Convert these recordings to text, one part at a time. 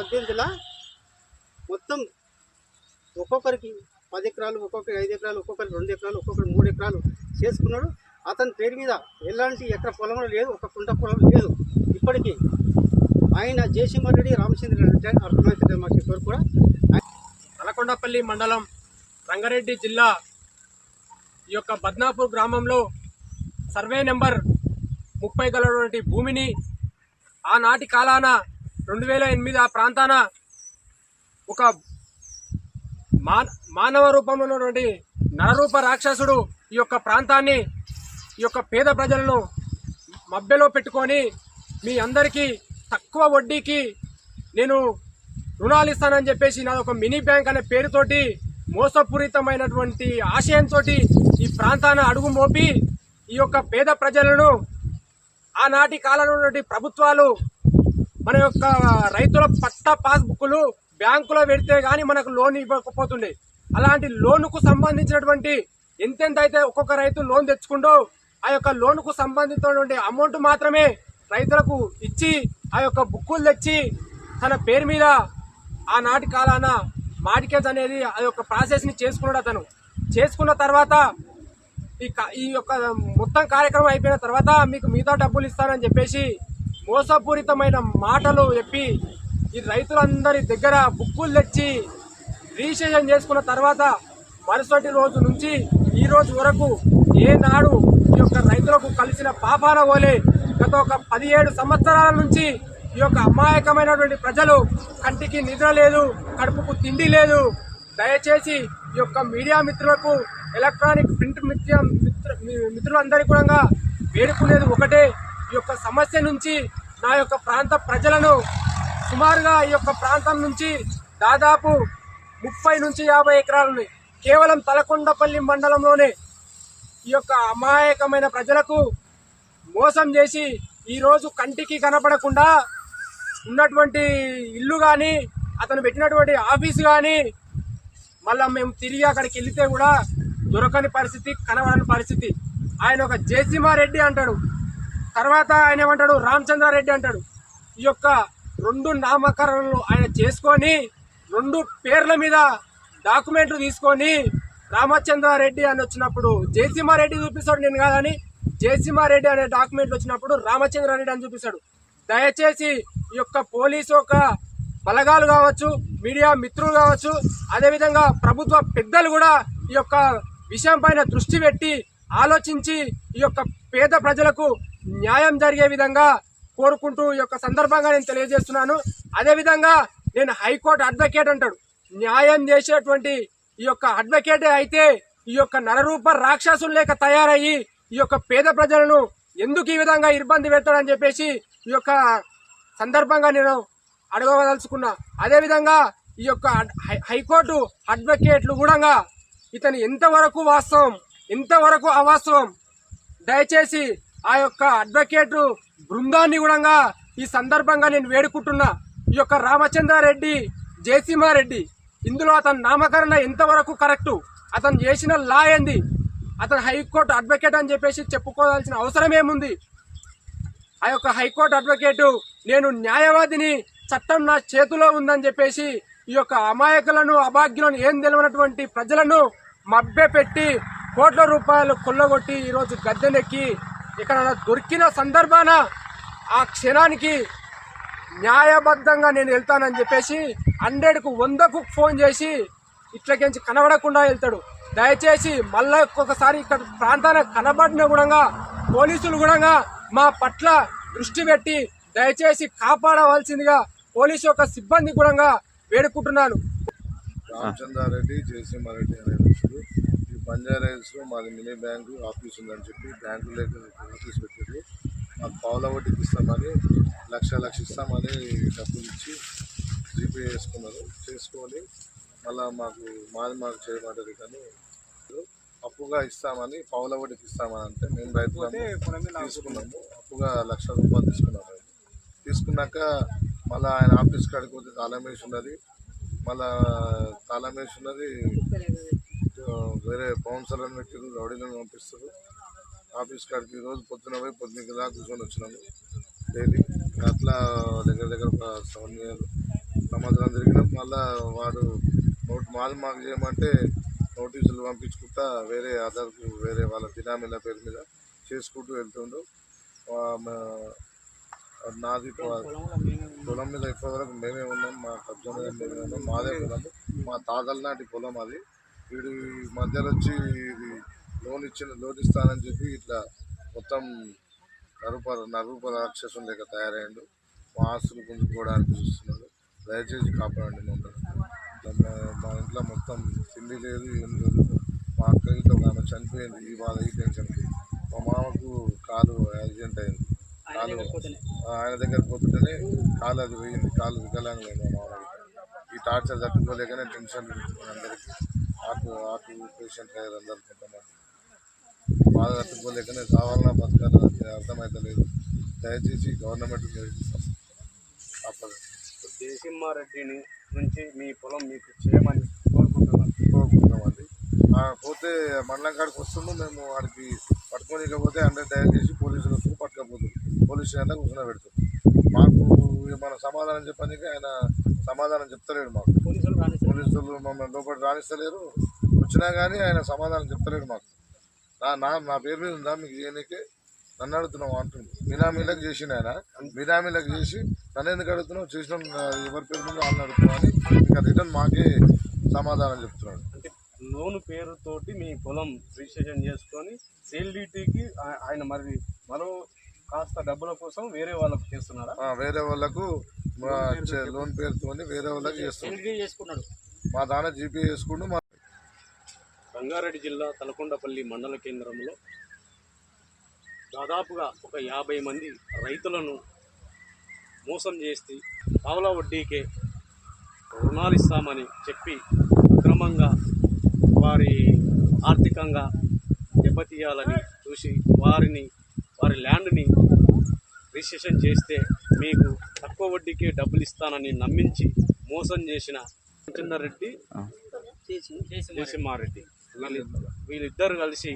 2018 మొత్తం ఒక్కొక్కరికి 10 ఎకరాలు, ఒక్కొక్కరికి 5 ఎకరాలు, ఒక్కొక్కరికి 2 ఎకరాలు, ఒక్కొక్కరికి 3 ఎకరాలు చేసుకున్నాడు. అతని పేరు మీద ఎలాంటి ఎకర పొలం లేదు, ఒక కుంట పొలం లేదు. ఇప్పటికీ ఆయన జయసింహారెడ్డి రామచంద్ర రెడ్డి అర్థమవుతుంది మాకు ఇప్పుడు కూడా. నల్లకొండపల్లి మండలం రంగారెడ్డి జిల్లా ఈ యొక్క బద్నాపూర్ గ్రామంలో సర్వే నెంబర్ 30 గలటువంటి భూమిని ఆనాటి కాలాన 2008 ఆ ప్రాంతాన ఒక మానవ రూపంలో ఉన్నటువంటి నరరూప రాక్షసుడు ఈ యొక్క ప్రాంతాన్ని, ఈ యొక్క పేద ప్రజలను మబ్బెలో పెట్టుకొని మీ అందరికీ తక్కువ వడ్డీకి నేను రుణాలు ఇస్తానని చెప్పేసి నాది ఒక మినీ బ్యాంక్ అనే పేరుతోటి మోసపూరితమైనటువంటి ఆశయంతో ఈ ప్రాంతాన అడుగు మోపి ఈ యొక్క పేద ప్రజలను ఆనాటి కాలంలో ఉన్నటువంటి ప్రభుత్వాలు మన యొక్క రైతుల పట్టా పాస్బుక్లు బ్యాంకులో పెడితే గానీ మనకు లోన్ ఇవ్వకపోతుండే. అలాంటి లోనుకు సంబంధించినటువంటి ఎంతెంతైతే ఒక్కొక్క రైతు లోన్ తెచ్చుకుంటూ ఆ యొక్క లోనుకు సంబంధించినటువంటి అమౌంట్ మాత్రమే రైతులకు ఇచ్చి ఆ యొక్క బుక్కులు తెచ్చి తన పేరు మీద ఆనాటి కాలాన మార్టిగేజ్ అనేది ఆ యొక్క ప్రాసెస్ ని చేసుకున్నాడు. అతను చేసుకున్న తర్వాత ఈ యొక్క మొత్తం కార్యక్రమం అయిపోయిన తర్వాత మీకు మిగతా డబ్బులు ఇస్తానని చెప్పేసి మోసపూరితమైన మాటలు చెప్పి ఈ రైతులందరి దగ్గర బుక్కులు తెచ్చి రిజిస్ట్రేషన్ చేసుకున్న తర్వాత మరుసటి రోజు నుంచి ఈ రోజు వరకు ఏనాడు ఈ యొక్క రైతులకు కలిసిన పాపాన పోలే గత ఒక 17 సంవత్సరాల నుంచి ఈ యొక్క అమాయకమైనటువంటి ప్రజలు కంటికి నిద్ర లేదు, కడుపుకు తిండి లేదు. దయచేసి ఈ యొక్క మీడియా మిత్రులకు, ఎలక్ట్రానిక్ ప్రింట్ మిత్రులందరికీ కూడా వేడుకునేది ఒకటే, ఈ యొక్క సమస్య నుంచి నా యొక్క ప్రాంత ప్రజలను సుమారుగా ఈ యొక్క ప్రాంతం నుంచి దాదాపు 30 నుంచి 50 ఎకరాలు కేవలం తలకొండపల్లి మండలంలోనే ఈ యొక్క అమాయకమైన ప్రజలకు మోసం చేసి ఈ రోజు కంటికి కనపడకుండా ఉన్నటువంటి ఇల్లు గాని, అతను పెట్టినటువంటి ఆఫీసు గాని మళ్ళా మేము తిరిగి అక్కడికి వెళ్తే కూడా దొరకని పరిస్థితి, కనబడని పరిస్థితి. ఆయన ఒక జయసింహారెడ్డి అంటాడు, తర్వాత ఆయన ఏమంటాడు రామచంద్రారెడ్డి అంటాడు. ఈ యొక్క 2 నామకరణలు ఆయన చేసుకొని 2 పేర్ల మీద డాక్యుమెంట్లు తీసుకొని రామచంద్రారెడ్డి అని వచ్చినప్పుడు జయసింహారెడ్డి చూపిస్తాడు, నేను కాదని జయసింహారెడ్డి అనే డాక్యుమెంట్లు వచ్చినప్పుడు రామచంద్రారెడ్డి అని చూపిస్తాడు. దయచేసి ఈ యొక్క పోలీసు ఒక బలగాలు కావచ్చు, మీడియా మిత్రులు కావచ్చు, అదేవిధంగా ప్రభుత్వ పెద్దలు కూడా ఈ యొక్క విషయం పైన దృష్టి పెట్టి ఆలోచించి ఈ యొక్క పేద ప్రజలకు న్యాయం జరిగే విధంగా కోరుకుంటూ ఈ యొక్క సందర్భంగా నేను తెలియజేస్తున్నాను. అదేవిధంగా నేను హైకోర్టు అడ్వకేట్ అంటాడు, న్యాయం చేసేటువంటి ఈ యొక్క అడ్వకేటే అయితే ఈ యొక్క నరరూప రాక్షసులు లేక తయారయ్యి ఈ యొక్క పేద ప్రజలను ఎందుకు ఈ విధంగా ఇబ్బంది పెడతాడని చెప్పేసి ఈ యొక్క సందర్భంగా నేను అడగదలుచుకున్నా. అదేవిధంగా ఈ యొక్క హైకోర్టు అడ్వకేట్లు కూడా ఇతను ఎంతవరకు వాస్తవం, ఎంతవరకు అవాస్తవం, దయచేసి ఆ యొక్క అడ్వకేట్ బృందాన్ని కూడా ఈ సందర్భంగా నేను వేడుకుంటున్నా. ఈ యొక్క రామచంద్రారెడ్డి, జయసింహారెడ్డి, ఇందులో అతని నామకరణ ఎంతవరకు కరెక్టు, అతను చేసిన లా ఏంది, అతను హైకోర్టు అడ్వకేట్ అని చెప్పేసి చెప్పుకోవాల్సిన అవసరం ఏముంది? ఆ యొక్క హైకోర్టు అడ్వకేటు నేను న్యాయవాదిని, చట్టం నా చేతిలో ఉందని చెప్పేసి ఈ యొక్క అమాయకులను, అభాగ్యులను, ఏం తెలియనటువంటి ప్రజలను మభ్య పెట్టి కోట్ల రూపాయలు కొల్లగొట్టి ఈరోజు గద్దెనెక్కి ఇక్కడ దొరికిన సందర్భాన ఆ క్షణానికి న్యాయబద్ధంగా నేను వెళ్తానని చెప్పేసి 100కు 100కు ఫోన్ చేసి ఇట్లకించి కనబడకుండా వెళ్తాడు. దయచేసి మళ్ళా ఒక్కొక్కసారి ఇక్కడ ప్రాంతాన కనబడిన కూడా పోలీసులు కూడా మా పట్ల దృష్టి పెట్టి దయచేసి కాపాడవలసిందిగా పోలీసు యొక్క సిబ్బంది కూడా వేడుకుంటున్నాను. రామచంద్రారెడ్డి, జయసింహారెడ్డి అనే వ్యక్తులు ఈ బంజారాహిల్స్ లో మాది మినీ బ్యాంకు ఆఫీస్ ఉందని చెప్పి బ్యాంకులోకి నోటీస్ పెట్టారు. మాకు పావుల వడ్డీకి ఇస్తామని లక్ష ఇస్తామని డబ్బులు ఇచ్చి జీపే చేసుకొని మళ్ళీ మాకు చేయమంటారు కానీ అప్పుగా ఇస్తామని పావుల వడ్డీకి ఇస్తామని అంటే మేము రైతులము తీసుకున్నాము. అప్పుగా ₹1,00,000 తీసుకున్నాక మళ్ళీ ఆయన ఆఫీస్ కాడికి పోతే తాళం వేసి ఉన్నది. మళ్ళా తాళం వేసి ఉన్నది, వేరే బౌన్సర్లను పెట్టి రౌడీలను పంపిస్తారు ఆఫీస్ కాడికి. రోజు పొద్దున పోయి పొద్దున్నకి దాకా కూర్చొని వచ్చినాము డైలీ. అట్లా దగ్గర ఒక 7 years సంవత్సరం తిరిగినాం. మళ్ళా వాడు మాకు చేయమంటే నోటీసులు పంపించుకుంటా వేరే ఆధార్కు వేరే వాళ్ళ బినామీల పేరు మీద చేసుకుంటూ వెళ్తుండు. నాది పొలం మీద ఇప్పటివరకు మేమే ఉన్నాం, మా కబ్జా మీద మేమే ఉన్నాం, మాదే పొలము, మా తాతల నాటి పొలం అది. వీడు మధ్యలో వచ్చి ఇది లోన్ ఇస్తానని చెప్పి ఇట్లా మొత్తం నరూప రాక్షసం లేక తయారయ్యాడు. మా ఆస్తులు గుంజుకోవడానికి చూస్తున్నాడు. దయచేసి కాపాడండి మమ్మల్ని. మా ఇంట్లో మొత్తం తిండి లేదు, ఏం లేదు. మా అక్క ఇంట్లో ఒక ఆమె చనిపోయింది ఈ టెన్షన్కి. మా మామకు కాలు యాక్సిడెంట్ అయింది. ఆయన దగ్గర పోతుంటేనే కాలు అది పోయింది. కాలు వికలాంగలేదు మా మామకి. ఈ టార్చర్ తట్టుకోలేకనే టెన్షన్ అందరికీ. హార్ట్ పేషెంట్ అయ్యారు అందరు. కొంతమంది బాధ తట్టుకోలేకనే కావాలన్నా బతకాలని అర్థమవుతలేదు. దయచేసి గవర్నమెంట్ నిర్వహిస్తాం. జయసింహారెడ్డిని నుంచి మీ పొలం మీకు చేయమని కోరుకుంటున్నామండి. పోతే మండలం కాడికి వస్తుండు, మేము వాడికి పట్టుకోనికపోతే అందరూ డైరెక్ట్ చేసి పోలీసులు వస్తూ పట్టుకపోతుంది. పోలీస్ స్టేషన్లో కూర్చొని పెడుతుంది. మాకు మన సమాధానం చెప్పడానికి ఆయన సమాధానం చెప్తలేడు. మాకు పోలీసులు మమ్మల్ని లోపల రాణిస్తలేరు. వచ్చినా కానీ ఆయన సమాధానం చెప్తలేడు. మాకు నా పేరు మీద ఉందా మీకు చేయనీకే నన్ను అడుగుతున్నావు అంటుంది. బినామీలకు చేసిన ఆయన బినామీలకు చేసి నన్ను ఎందుకు అడుగుతున్నావు, చేసిన ఎవరి పేరు మీద వాళ్ళని అడుగుతున్నావు అని ఇంకా రిటర్న్ మాకే సమాధానం చెప్తున్నాడు. అంటే లోన్ పేరుతోటి మీ పొలం రిజిస్ట్రేషన్ చేసుకొని సేల్ డ్యూటీకి ఆయన మరో కాస్త డబ్బుల కోసం వేరే వాళ్ళకు చేస్తున్నారా? వేరే వాళ్ళకు లోన్ పేరుతోని వేరే వాళ్ళకి చేస్తున్నాడు. మా దాన జీపీ చేసుకుంటూ రంగారెడ్డి జిల్లా తలకొండపల్లి మండల కేంద్రంలో దాదాపుగా ఒక 50 మంది రైతులను మోసం చేసి పావలా వడ్డీకే రుణాలు ఇస్తామని చెప్పి అక్రమంగా వారి ఆర్థికంగా దెబ్బతీయాలని చూసి వారి ల్యాండ్ని రిజిస్ట్రేషన్ చేస్తే మీకు తక్కువ వడ్డీకే డబ్బులు ఇస్తానని నమ్మించి మోసం చేసిన రామచంద్రరెడ్డి, జయసింహారెడ్డి వీళ్ళిద్దరు కలిసి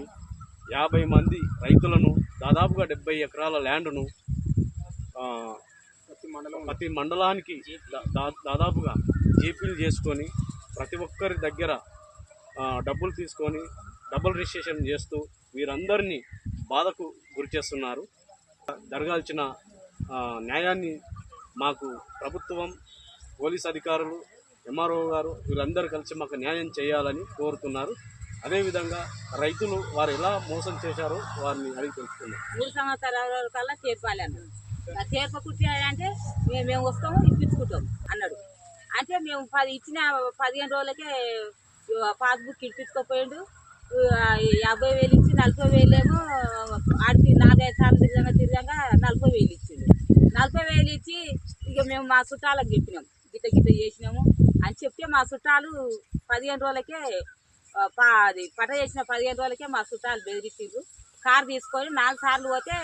50 మంది రైతులను దాదాపుగా 70 ఎకరాల ల్యాండ్ను ప్రతి మండలానికి దాదాపుగా జీపీలు చేసుకొని ప్రతి ఒక్కరి దగ్గర డబ్బులు తీసుకొని డబుల్ రిజిస్ట్రేషన్ చేస్తూ వీరందరినీ బాధకు గురి చేస్తున్నారు. జరగాల్సిన న్యాయాన్ని మాకు ప్రభుత్వం, పోలీస్ అధికారులు, ఎంఆర్ఓ గారు వీళ్ళందరూ కలిసి మాకు న్యాయం చేయాలని కోరుతున్నారు. అదేవిధంగా రైతులు వారు ఎలా మోసం చేశారో వారిని అడిగి తెలుసుకున్నారు. 3 సంవత్సరాల కల్లా చేర్పాలి అన్నాడు. చేర్పకుంటే అంటే మేము వస్తాము ఇప్పించుకుంటాం అన్నాడు. అంటే మేము ఇచ్చిన 15 రోజులకే పాస్బుక్ ఇప్పించుకోపోయిండు. 50,000 ఇచ్చి 40,000 ఏమో ఆడికి 4-5 సార్లు తిరగంగా 40,000 ఇచ్చిండు. 40,000 ఇచ్చి ఇక మేము మా చుట్టాలకు చెప్పినాం, గిట్ట చేసినాము అని చెప్తే మా చుట్టాలు 15 రోజులకే అది పట చేసిన 15 రోజులకే మా చుట్టాలు బెదిరించిండ్రు. కారు తీసుకొని 4 సార్లు పోతే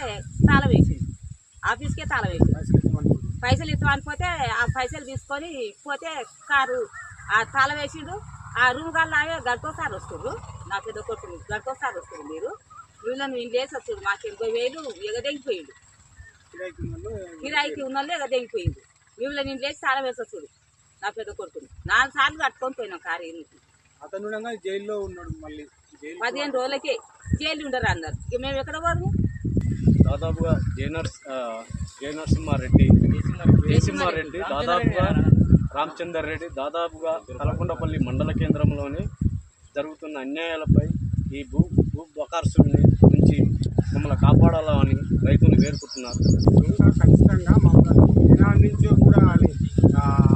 తాళం వేసిండు. ఆఫీస్కే తాళం వేసిండు. పైసలు ఇస్తామని పోతే ఆ పైసలు తీసుకొని పోతే కారు ఆ తాళం వేసిండు. ఆ రూమ్ గల్లాగే గడికోసారి వస్తుండ్రు. నా పెద్ద కొట్టు గడికోసారి వస్తుంది. వీళ్ళని వీళ్ళు వేసి వస్తుంది. మాకు 80,000 ఎగదెంగిపోయిండు. కిరాయికి ఉన్న వాళ్ళు ఎగదెంగిపోయిండు. వీళ్ళని నేను లేచి తాళం వేసి వస్తుంది. నా పెద్ద కొడుకుని 4 సార్లు కట్టుకొని పోయినాం కారు ఇంటికి. అతను జైల్లో ఉన్నాడు. మళ్ళీ 15 రోజులకే జైలు ఉండరు అందరు. ఇక మేము ఎక్కడ పోదు. దాదాపుగా జయసింహారెడ్డి దాదాపుగా రామచందర్ రెడ్డి దాదాపుగా తలకొండపల్లి మండల కేంద్రంలోని జరుగుతున్న అన్యాయాలపై ఈ భూ బకార్సుని నుంచి మమ్మల్ని కాపాడాలని రైతులు వేడుకుంటున్నారు. ఇంకా ఖచ్చితంగా మమ్మల్ని దినాల నుంచో కూడా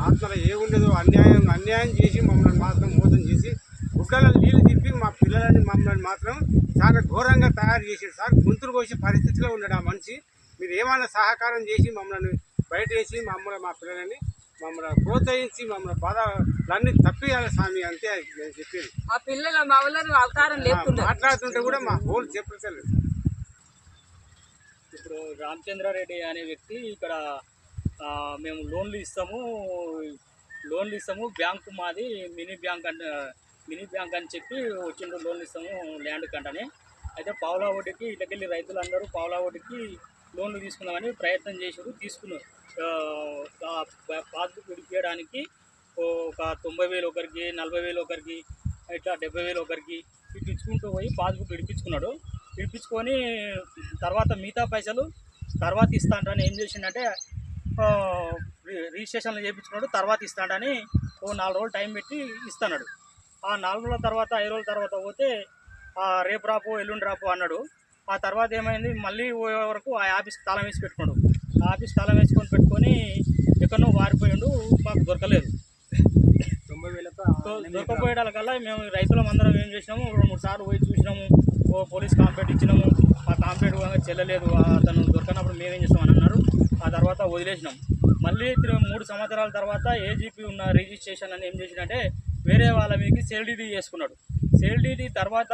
ఆత్మలో ఏముండదో అన్యాయం చేసి మమ్మల్ని మాత్రం మోసం చేసి గుడ్డల నీళ్ళు తిప్పి మా పిల్లలని మమ్మల్ని మాత్రం చాలా ఘోరంగా తయారు చేసాడు సార్. గొంతులు కోసే పరిస్థితిలో ఉన్నాడు ఆ మనిషి. మీరు ఏమైనా సహకారం చేసి మమ్మల్ని బయట వేసి మా పిల్లలని మమ్మల్ని ప్రోత్సహించి మమ్మల్ని బాధలన్నీ తప్పియాలి స్వామి, అంతే నేను చెప్పేది. మా పిల్లల మా ఊళ్ళో అవతారం లేదు. మాట్లాడుతుంటే కూడా మా హోల్ చెప్పలేదు. ఇప్పుడు రామచంద్రారెడ్డి అనే వ్యక్తి ఇక్కడ మేము లోన్లు ఇస్తాము బ్యాంకు మాది మినీ బ్యాంక్ అని చెప్పి వచ్చిండ్రు. లోన్లు ఇస్తాము ల్యాండ్ కంటనే. అయితే పావులా వడ్డీకి ఇళ్ళకెళ్ళి రైతులందరూ పావులా వడ్డీకి లోన్లు తీసుకుందామని ప్రయత్నం చేశారు. తీసుకున్నారు. పాస్బుక్ విడిపించడానికి ఒక 90,000 ఒకరికి, 40,000 ఒకరికి, ఇట్లా 70,000 ఒకరికి ఇట్లా ఇచ్చుకుంటూ పోయి పాస్బుక్ విడిపించుకున్నాడు. విడిపించుకొని తర్వాత మిగతా పైసలు తర్వాత ఇస్తాడని ఏం చేసిండంటే రిజిస్ట్రేషన్లు చేయించుకున్నాడు. తర్వాత ఇస్తాడని 4 రోజులు టైం పెట్టి ఇస్తున్నాడు. ఆ 4 రోజుల తర్వాత 5 రోజుల తర్వాత పోతే రేపు రాపో ఎల్లుండి రాపో అన్నాడు. ఆ తర్వాత ఏమైంది, మళ్ళీ పోయే వరకు ఆ ఆఫీస్ తాళం వేసి పెట్టుకున్నాడు. ఆ ఆఫీస్ తాళం వేసుకొని పెట్టుకొని ఎక్కడో వారిపోయిండు, మాకు దొరకలేదు. దొరకపోయేటానికల్లా మేము రైతులం అందరం ఏం చేసినాము, 2-3 సార్లు పోయి చూసినాము, పోలీస్ కంప్లైంట్ ఇచ్చినాము. ఆ కంప్లైంట్ చెల్లలేదు, అతను దొరకనప్పుడు మేమేం చేస్తామని అన్నారు. ఆ తర్వాత వదిలేసినాం. మళ్ళీ 3 సంవత్సరాల తర్వాత ఏజీపీ ఉన్న రిజిస్ట్రేషన్ అని ఏం చేసినంటే వేరే వాళ్ళ మీకు సేల్ డీడీ చేసుకున్నాడు. సేల్ డీడీ తర్వాత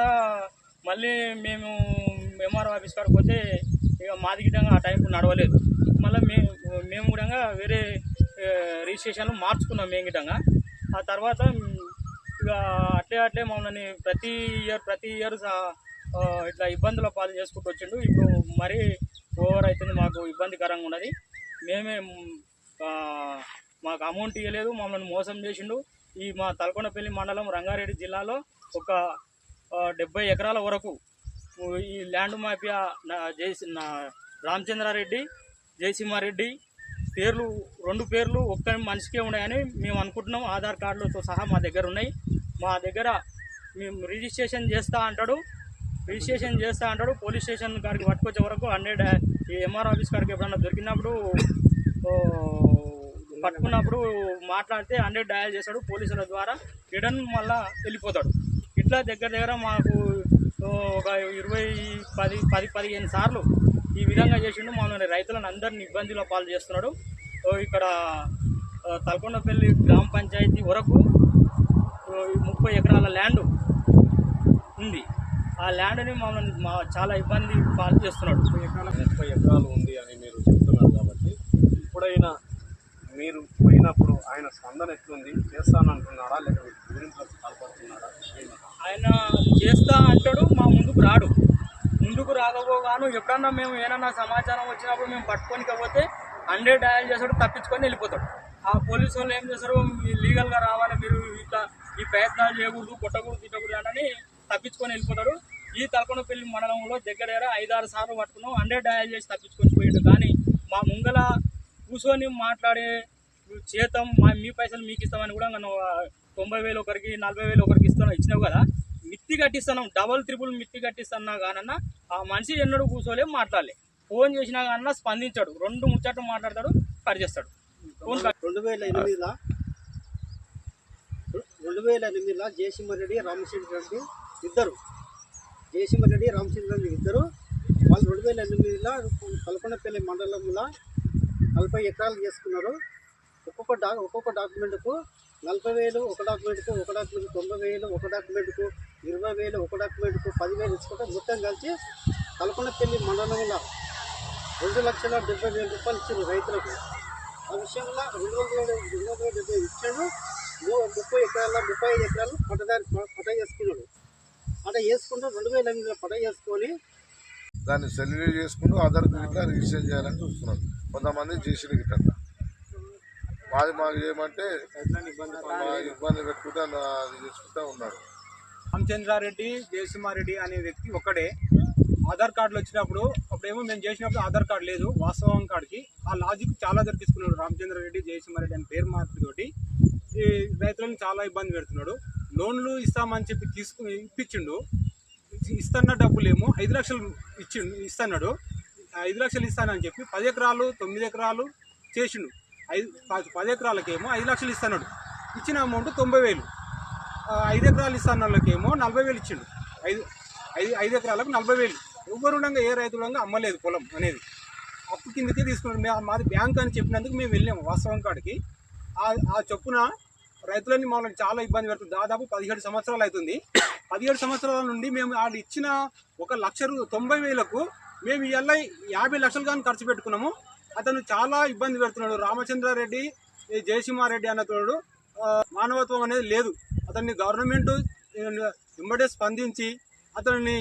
మళ్ళీ మేము ఎంఆర్ఓ ఆఫీస్ కాడికి పోతే ఇక మాది గిట్టంగా ఆ టైంకు నడవలేదు. మళ్ళీ మేము కూడా వేరే రిజిస్ట్రేషన్లు మార్చుకున్నాం మేము గిట్టంగా. ఆ తర్వాత ఇక అట్లే మమ్మల్ని ప్రతి ఇయర్ ఇట్లా ఇబ్బందుల పాలు చేసుకుంటూ వచ్చిండు. ఇప్పుడు మరీ ఓవర్ అవుతుంది, మాకు ఇబ్బందికరంగా ఉన్నది. మేమే మాకు అమౌంట్ ఇవ్వలేదు, మమ్మల్ని మోసం చేసిండు. ఈ మా తలకొండపల్లి మండలం రంగారెడ్డి జిల్లాలో ఒక 70 ఎకరాల వరకు ఈ ల్యాండ్ మాఫియా రామచంద్రారెడ్డి, జయసింహారెడ్డి పేర్లు 2 పేర్లు ఒక్క మనిషికే ఉన్నాయని మేము అనుకుంటున్నాం. ఆధార్ కార్డులతో సహా మా దగ్గర ఉన్నాయి. మా దగ్గర మేము రిజిస్ట్రేషన్ చేస్తా అంటాడు. పోలీస్ స్టేషన్ కాడికి పట్టుకొచ్చే వరకు 100 ఈ ఎంఆర్ ఆఫీస్ కాడికి ఎప్పుడన్నా దొరికినప్పుడు పట్టుకున్నప్పుడు మాట్లాడితే 100 డయల్ చేస్తాడు. పోలీసుల ద్వారా రిటర్న్ మళ్ళా వెళ్ళిపోతాడు. ఇట్లా దగ్గర మాకు ఒక 10-15 సార్లు ఈ విధంగా చేసిండు. మమ్మల్ని రైతులను అందరినీ ఇబ్బందుల పాలు చేస్తున్నాడు. ఇక్కడ తలకొండపల్లి గ్రామ పంచాయతీ వరకు 30 ఎకరాల ల్యాండ్ ఉంది. ఆ ల్యాండ్ని మమ్మల్ని చాలా ఇబ్బంది పాలు చేస్తున్నాడు. 30 ఎకరాలు ఉంది అని మీరు చెప్తున్నారు కాబట్టి ఇప్పుడైనా మీరు పోయినప్పుడు ఆయన స్పందన ఎట్లుంది? చేస్తానంటున్నాడా లేక బెదిరింపులకు పాల్పడుతున్నాడా? ఆయన చేస్తా అంటాడు, మా ముందుకు రాకపోగాను ఎప్పుడన్నా మేము ఏమన్నా సమాచారం వచ్చినప్పుడు మేము పట్టుకోనికపోతే 100 డయల్ చేస్తాడు, తప్పించుకొని వెళ్ళిపోతాడు. ఆ పోలీసు వాళ్ళు ఏం చేస్తారు, లీగల్గా రావాలి, మీరు ఇట్లా ఈ ప్రయత్నాలు చేయకూడదు, కొట్టకూడదు, తిట్టకూడదు అని తప్పించుకొని వెళ్ళిపోతాడు. ఈ తలకొండపల్లి మండలంలో దగ్గర 5-6 సార్లు పట్టుకున్నాం, 100 డయల్ చేసి తప్పించుకొని పోయాడు. కానీ మా ముంగల కూర్చొని మాట్లాడే చేతం మీ పైసలు మీకు ఇస్తామని కూడా మనం 90,000 ఒకరికి, 40,000 ఒకరికి ఇచ్చినావు కదా, మిత్తి కట్టిస్తున్నాం, 3 మిత్తి కట్టిస్తున్నా కానన్నా ఆ మనిషి ఎన్నడూ కూర్చోలే, మాట్లాడలే. ఫోన్ చేసినా కానన్నా స్పందించాడు. 2 ముచ్చట్లు మాట్లాడతాడు, కట్ చేస్తాడు. 2008లో జయసింహారెడ్డి, రామచంద్రారెడ్డి ఇద్దరు వాళ్ళు 2008లో తలకొండపల్లి మండలంలో 40 ఎకరాలు చేసుకున్నారు. ఒక్కొక్క డాక్యుమెంట్కు 40,000, ఒక డాక్యుమెంట్కు 90,000, ఒక డాక్యుమెంట్కు 20,000, ఒక డాక్యుమెంట్కు 10,000 ఇచ్చుకుంటే మొత్తం కలిసి తలకొండపల్లి మండలంలో 2,70,000 రూపాయలు ఇచ్చారు రైతులకు. ఆ విషయంలో 270 ఇచ్చాడు. 35 ఎకరాలు పట చేసుకున్నాడు. పట చేసుకుంటూ 2008లో పట చేసుకొని దాన్ని సెల్యులేట్ చేసుకుంటూ ఆధార్ కార్డులో రిజిస్టర్ చేయాలని చూస్తున్నాడు. కొంతమంది చేసిన గిట్ట మాకు ఏమంటే ఇబ్బంది పెట్టుకుంటా అది చేసుకుంటా ఉన్నాడు. రామచంద్రారెడ్డి, జయసింహారెడ్డి అనే వ్యక్తి ఒక్కడే. ఆధార్ కార్డులు వచ్చినప్పుడు అప్పుడేమో మేము చేసినప్పుడు ఆధార్ కార్డు లేదు, వాస్తవం కార్డుకి ఆ లాజిక్ చాలా తీసుకున్నాడు. రామచంద్రారెడ్డి, జయసింహారెడ్డి అని పేరు మార్పుతోటి ఈ రైతులను చాలా ఇబ్బంది పెడుతున్నాడు. లోన్లు ఇస్తామని చెప్పి ఇప్పించిండు. ఇస్తున్న డబ్బులేమో 5 లక్షలు ఇస్తున్నాడు. 5 లక్షలు ఇస్తానని చెప్పి 10 ఎకరాలు 9 ఎకరాలు చేసిండు. 10 ఎకరాలకేమో 5 లక్షలు ఇస్తున్నాడు. ఇచ్చిన అమౌంట్ 90,000. 5 ఎకరాలు ఇస్తున్న వాళ్ళకేమో 40,000 ఇచ్చిండు. 5 ఎకరాలకు 40,000. ఎవరుండగా ఏ రైతులంగా అమ్మలేదు పొలం అనేది, అప్పు కిందకే తీసుకున్నాడు. మాది బ్యాంక్ అని చెప్పినందుకు మేము వెళ్ళాము వాస్తవం కాడికి. ఆ చొప్పున రైతులని మమ్మల్ని చాలా ఇబ్బంది పెడుతుంది. దాదాపు 17 సంవత్సరాలు అవుతుంది. 17 సంవత్సరాల నుండి మేము వాళ్ళు ఇచ్చిన 1,90,000కు మేము ఇలా 50 లక్షలు కానీ ఖర్చు పెట్టుకున్నాము. అతను చాలా ఇబ్బంది పెడుతున్నాడు. రామచంద్రారెడ్డి, జయసింహారెడ్డి అన్నతోడు మానవత్వం అనేది లేదు. అతన్ని గవర్నమెంట్ వెంబడే స్పందించి అతన్ని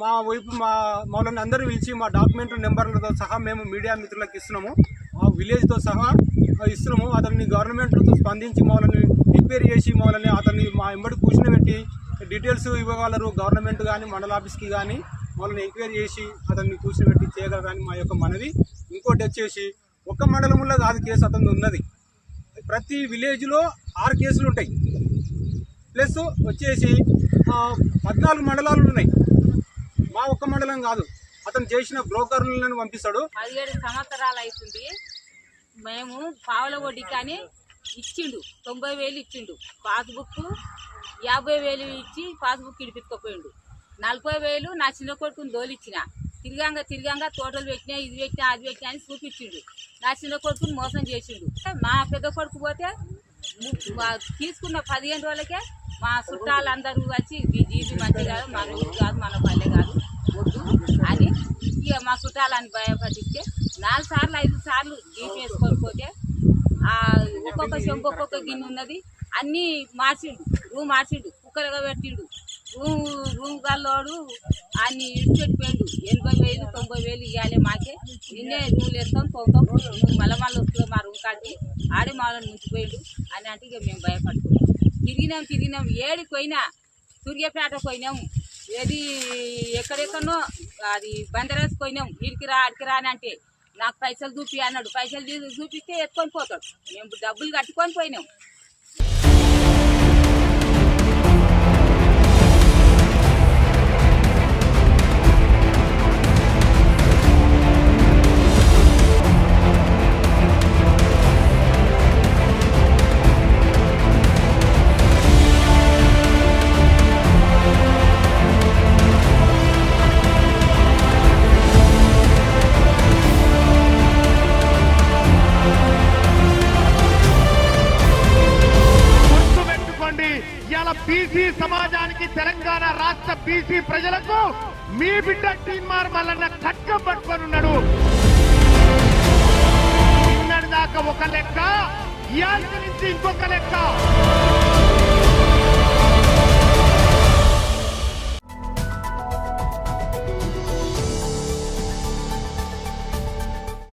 మా వైపు మమ్మల్ని అందరూ పిలిచి మా డాక్యుమెంట్ నెంబర్లతో సహా మేము మీడియా మిత్రులకు ఇస్తున్నాము, ఆ విలేజ్తో సహా ఇస్తున్నాము. అతన్ని గవర్నమెంట్తో స్పందించి మమ్మల్ని ఎంక్వైరీ చేసి మమ్మల్ని అతన్ని మా ఎంబడి కూర్చోబెట్టి డీటెయిల్స్ ఇవ్వగలరు గవర్నమెంట్ కానీ మండల ఆఫీస్కి కానీ మమ్మల్ని ఎంక్వైరీ చేసి అతన్ని కూర్చోబెట్టి చేయగలరని మా యొక్క మనవి. ఇంకోటి వచ్చేసి ఒక్క మండలంలో కాదు కేసు అతను ఉన్నది, ప్రతి విలేజ్లో 6 కేసులు ఉంటాయి. ప్లస్ వచ్చేసి 14 మండలాలు ఉన్నాయి, మా ఒక్క మండలం కాదు. అతను చేసిన బ్రోకర్లను పంపిస్తాడు. 17 సంవత్సరాలు అవుతుంది. మేము పావుల వడ్డీ కానీ ఇచ్చిండు, 90,000 ఇచ్చిండు. పాస్బుక్ 50,000 ఇచ్చి పాస్బుక్ ఇడిపించుకోపోయిండు. 40,000 నా చిన్న కొడుకుని దోలిచ్చిన. తిరిగాంగా తోటలు పెట్టినా, ఇది పెట్టినా, అది పెట్టినా అని చూపించిండు. నా చిన్న కొడుకుని మోసం చేసిండు. మా పెద్ద కొడుకు పోతే తీసుకున్న 15 రోజులకే మా చుట్టాలందరూ వచ్చి జీబీ మంచి కాదు, మన ఊరు కాదు, మన పల్లె కాదు, వద్దు అని ఇక మా చుట్టాలని భయపడిస్తే 4 సార్లు 5 సార్లు జీబీ వేసుకొని పోతే ఒక్కొక్క చెంపు ఒక్కొక్క గిన్నె ఉన్నది అన్నీ మార్చిండు. రూమ్ మార్చిండు, కుక్కలుగా పెట్టిండు. రూమ్ గల్లోడు అన్ని ఇడిచిపెట్టిపోయిండు. 80,000 90,000 ఇవ్వాలి మాకే, నిన్నే రూమ్లు వేస్తాం పోతాం, నువ్వు మళ్ళీ వస్తున్నావు మా రూమ్ కాడికి, ఆడే మాలని ముంచిపోయిండు అని అంటే ఇక మేము భయపడుతున్నాం. తిరిగినాం ఏడికి పోయినా, సూర్యాపేట పోయినాం, ఏది ఎక్కడెక్కడనో అది బందరాస్ పోయినాం. ఇడికి రా అడికి రా అని అంటే నాకు పైసలు చూపి అన్నాడు. పైసలు చూపిస్తే ఎత్తుకొని పోతాడు. మేము డబ్బులు కట్టుకొని పోయినాం. బీసీ సమాజానికి, తెలంగాణ రాష్ట్ర బీసీ ప్రజలకు మీ బిడ్డ టీన్మార్ మల్లన్న ఖడ్గం పట్టుకొనున్నాడు. నిన్నటి దాకా ఒక లెక్క, ఇయాల్టి నుంచి ఇంకొక లెక్క.